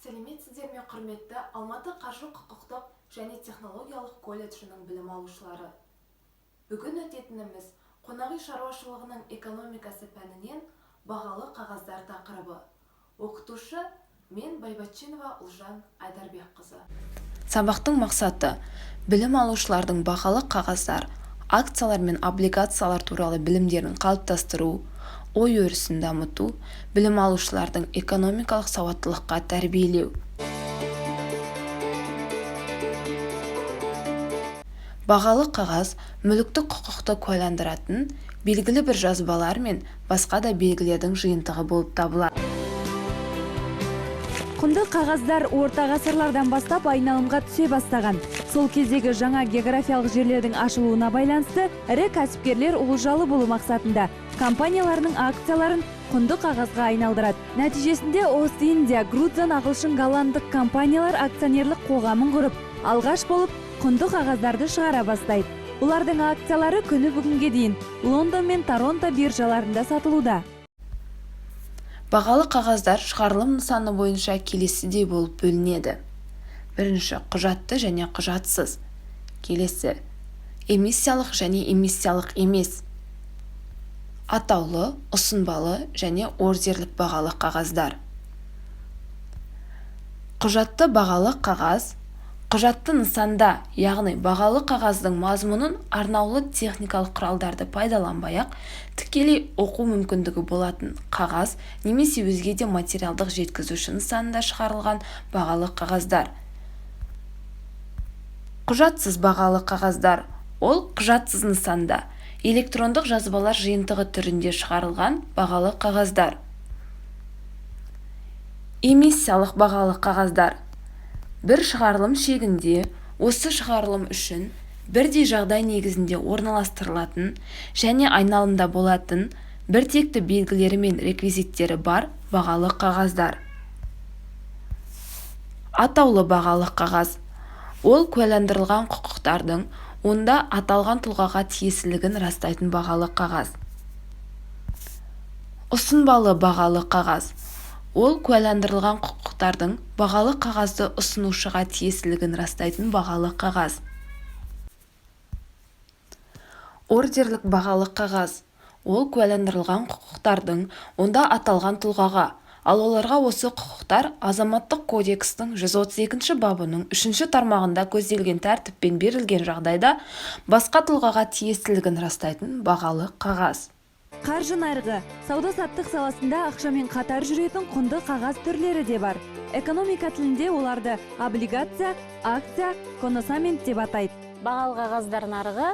Сәлеметсіздер ме, құрметті Алматы қаржы құқықтық және технологиялық колледжінің білім алушылары. Бүгін өтетініміз қонақ үй шаруашылығының экономикасы пәнінен бағалы қағаздар тақырыбы. Оқытушы мен Байбатчинова Ұлжан Айдарбекқызы. Сабақтың мақсаты білім алушылардың бағалы қағаздар, акциялар мен облигациялар туралы білімдерін қалыптастыру, ой өрісін дамыту, білім алушылардың экономикалық сауаттылыққа тәрбиелеу. Бағалы қағаз мүліктік құқықты куәландыратын белгілі бір жазбалар мен басқа да белгілердің жиынтығы болып табылады. Құнды қағаздар орта ғасырлардан бастап айналымға түсе бастаған. Сол кездегі жаңа географиялық жерлердің ашылуына байланысты ірі кәсіпкерлер олжалы болу мақсатында компанияларының акцияларын құнды қағазға айналдырады. Нәтижесінде Ост-Индия, Грузин, ағылшын, голландық компаниялар акционерлік қоғамын құрып, алғаш болып құнды қағаздарды шығара бастайды. Олардың акциялары күні бүгінге дейін Лондон мен Торонто биржаларында сатылуда. Бағалы қағаздар шығарылым нысаны бойынша келесідей болып бөлінеді. Бірінші, құжатты және құжатсыз. Келесі, эмиссиялық және эмиссиялық емес. Атаулы, ұсынбалы және ордерлік бағалы қағаздар. Құжатты бағалы қағаз құжатты нысанда, яғни бағалы қағаздың мазмұнын арнаулы техникалық құралдарды пайдаланбай-ақ тікелей оқу мүмкіндігі болатын қағаз немесе өзге де материалдық жеткізуші нысанында шығарылған бағалы қағаздар. Құжатсыз бағалы қағаздар ол құжатсыз нысанда электрондық жазбалар жиынтығы түрінде шығарылған бағалы қағаздар. Эмиссиялық бағалы қағаздар бір шығарылым шегінде осы шығарылым үшін бірдей жағдай негізінде орналастырылатын және айналымда болатын біртекті белгілері мен реквизиттері бар бағалы қағаздар. Атаулы бағалы қағаз ол куәландырылған құқықтардың онда аталған тұлғаға тиесілігін растайтын бағалы қағаз. Ұсынбалы бағалы қағаз ол куәландырылған құқықтардың бағалы қағазды ұсынушыға тиесілігін растайтын бағалы қағаз. Ордерлік бағалы қағаз ол куәландырылған құқықтардың онда аталған тұлғаға, ал оларға осы құқықтар Азаматтық кодекстің 132 бабының 3 тармағында көзделген тәртіппен берілген жағдайда басқа тұлғаға тиесілігін растайтын бағалы қағаз. Қаржы нарығы, сауда-саттық саласында ақшамен қатар жүретін құнды қағаз түрлері де бар. Экономика тілінде оларды облигация, акция, коносамент деп атайды. Бағалы қағаздар нарығы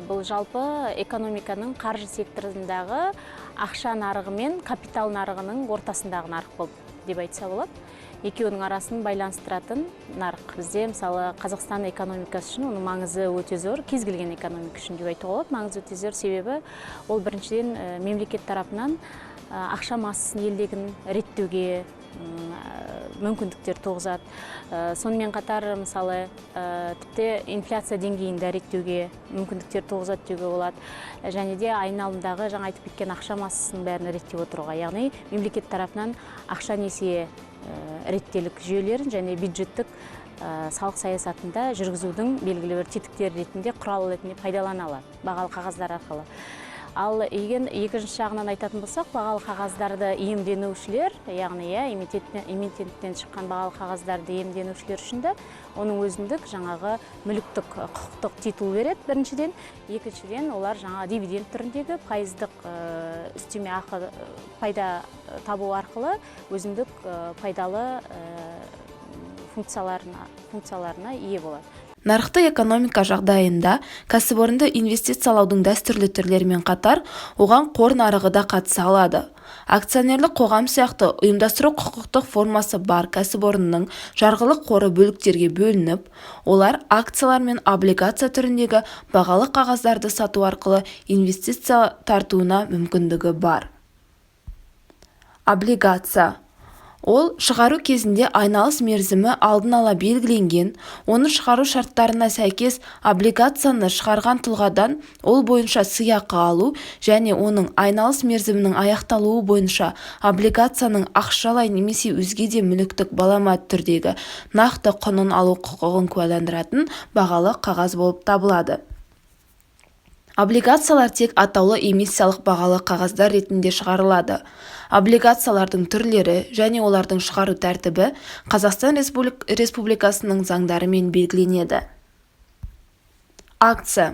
бұл жалпы экономиканың қаржы секторындағы ақша нарығы мен капитал нарығының ортасындағы нарық болып деп айтса болады. Екеуінің арасын байланыстыратын нарық. Бізде мысалы Қазақстан экономикасы үшін оның маңызы өте зор, кез келген экономика үшін деп айтуға болады. Маңызы өте зор себебі ол біріншіден мемлекет тарапынан ақша массасын елдегін реттеуге мүмкіндіктер туғызады. Сонымен қатар мысалы тіпті инфляция деңгейін реттеуге мүмкіндіктер туғызады деуге болады. Және де айналымдағы жаңа айтып кеткен ақша массасын бәрін реттеп отыруға, яғни мемлекет тарапынан ақша несие реттелік жүйелерін және бюджеттік салық саясатында жүргізудің белгілі бір тетіктері ретінде, құрал ретінде пайдалана алады бағалы қағаздар арқылы. Ал егер екінші жағынан айтатын болсақ, бағалы қағаздарды иемденушілер, яғни эмитенттен шыққан бағалы қағаздарды иемденушілер үшін де оның өзіндік жаңағы мүліктік құқықтық титул береді біріншіден, екіншіден олар жаңа дивиденд түріндегі пайыздық үстеме ақы пайда табу арқылы өзіндік пайдалы функцияларына ие болады. Нарықты экономика жағдайында кәсіпорынды инвестициялаудың дәстүрлі түрлерімен қатар оған қор нарығы да қатыса алады. Акционерлік қоғам сияқты ұйымдастыру құқықтық формасы бар кәсіпорынның жарғылық қоры бөліктерге бөлініп, олар акциялар мен облигация түріндегі бағалы қағаздарды сату арқылы инвестиция тартуына мүмкіндігі бар. Облигация Ол шығару кезінде айналыс мерзімі алдын ала белгіленген, оны шығару шарттарына сәйкес облигацияны шығарған тұлғадан ол бойынша сыйақы алу және оның айналыс мерзімінің аяқталуы бойынша облигацияның ақшалай немесе өзге де мүліктік балама түрдегі нақты құнын алу құқығын куәландыратын бағалы қағаз болып табылады. Облигациялар тек атаулы эмиссиялық бағалы қағаздар ретінде шығарылады. Облигациялардың түрлері және олардың шығару тәртібі Қазақстан Республикасының заңдарымен белгіленеді. Акция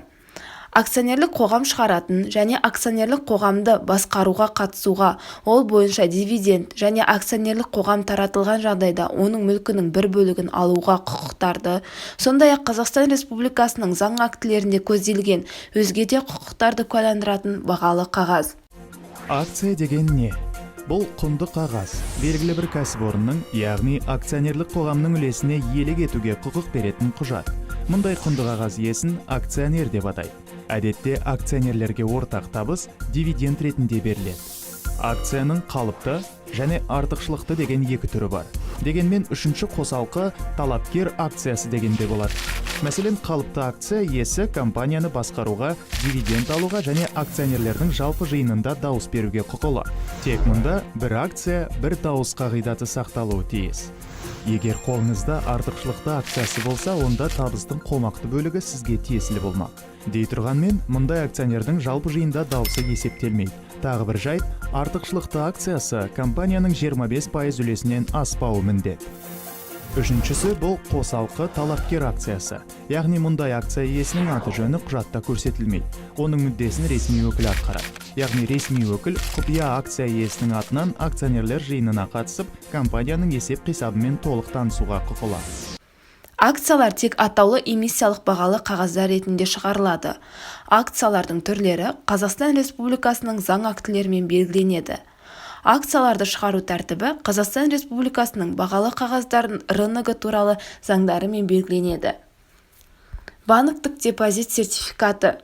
акционерлік қоғам шығаратын және акционерлік қоғамды басқаруға қатысуға, ол бойынша дивиденд және акционерлік қоғам таратылған жағдайда оның мүлкінің бір бөлігін алуға құқықтарды, сондай-ақ Қазақстан Республикасының заң актілерінде көзделген өзге де құқықтарды куәландыратын бағалы қағаз. Акция деген не? Бұл құнды қағаз, белгілі бір кәсіпорынның, яғни акционерлік қоғамның үлесіне иелік етуге құқық беретін құжат. Мұндай құнды қағаз иесін акционер деп атайды. Әдетте акционерлерге ортақ табыс дивиденд ретінде беріледі. Акцияның қалыпты және артықшылықты деген екі түрі бар. Дегенмен үшінші қосалқы талапкер акциясы дегенде болады. Мәселен, қалыпты акция иесі компанияны басқаруға, дивиденд алуға және акционерлердің жалпы жиынында дауыс беруге құқылы. Тек мұнда бір акция, бір дауыс қағидаты сақталуы тиіс. Егер қолыңызда артықшылықты акциясы болса, онда табыстың қомақты бөлігі сізге тиесілі болмақ. Дей тұрғанмен, мұндай акционердің жалпы жиында дауысы есептелмейді. Тағы бір жайт, артықшылықты акциясы компанияның 25% үлесінен аспауы міндет. Үшіншісі бұл қосалқы талапкер акциясы. Яғни мұндай акция иесінің аты жөні құжатта көрсетілмейді. Оның мүддесін ресми өкіл атқарады. Яғни ресми өкіл құпия акция иесінің атынан акционерлер жиынына қатысып, компанияның есеп-қисабымен толық танысуға құқылы. Акциялар тек атаулы эмиссиялық бағалы қағаздар ретінде шығарылады. Акциялардың түрлері Қазақстан Республикасының заң актілерімен белгіленеді. Акцияларды шығару тәртібі Қазақстан Республикасының бағалы қағаздарын рыногы туралы заңдарымен белгіленеді. Банктік депозит сертификаты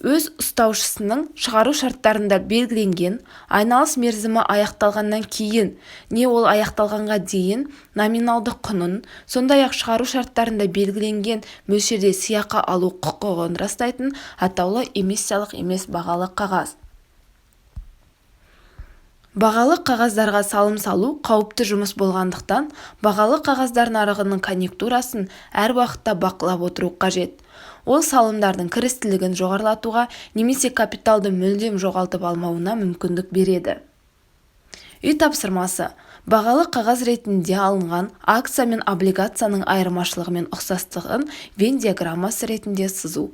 өз ұстаушысының шығару шарттарында белгіленген айналыс мерзімі аяқталғаннан кейін не ол аяқталғанға дейін номиналды құнын, сондай-ақ шығару шарттарында белгіленген мөлшерде сыйақы алу құқығын растайтын атаулы эмиссиялық емес бағалы қағаз. Бағалы қағаздарға салым салу қауіпті жұмыс болғандықтан, бағалы қағаздар нарығының конъюнктурасын әр уақытта бақылап отыру қажет. Ол салымдардың кірістілігін жоғарлатуға немесе капиталды мүлдем жоғалтып алмауына мүмкіндік береді. Үй тапсырмасы бағалы қағаз ретінде алынған акция мен облигацияның айырмашылығы мен ұқсастығын Вен диаграммасы ретінде сызу.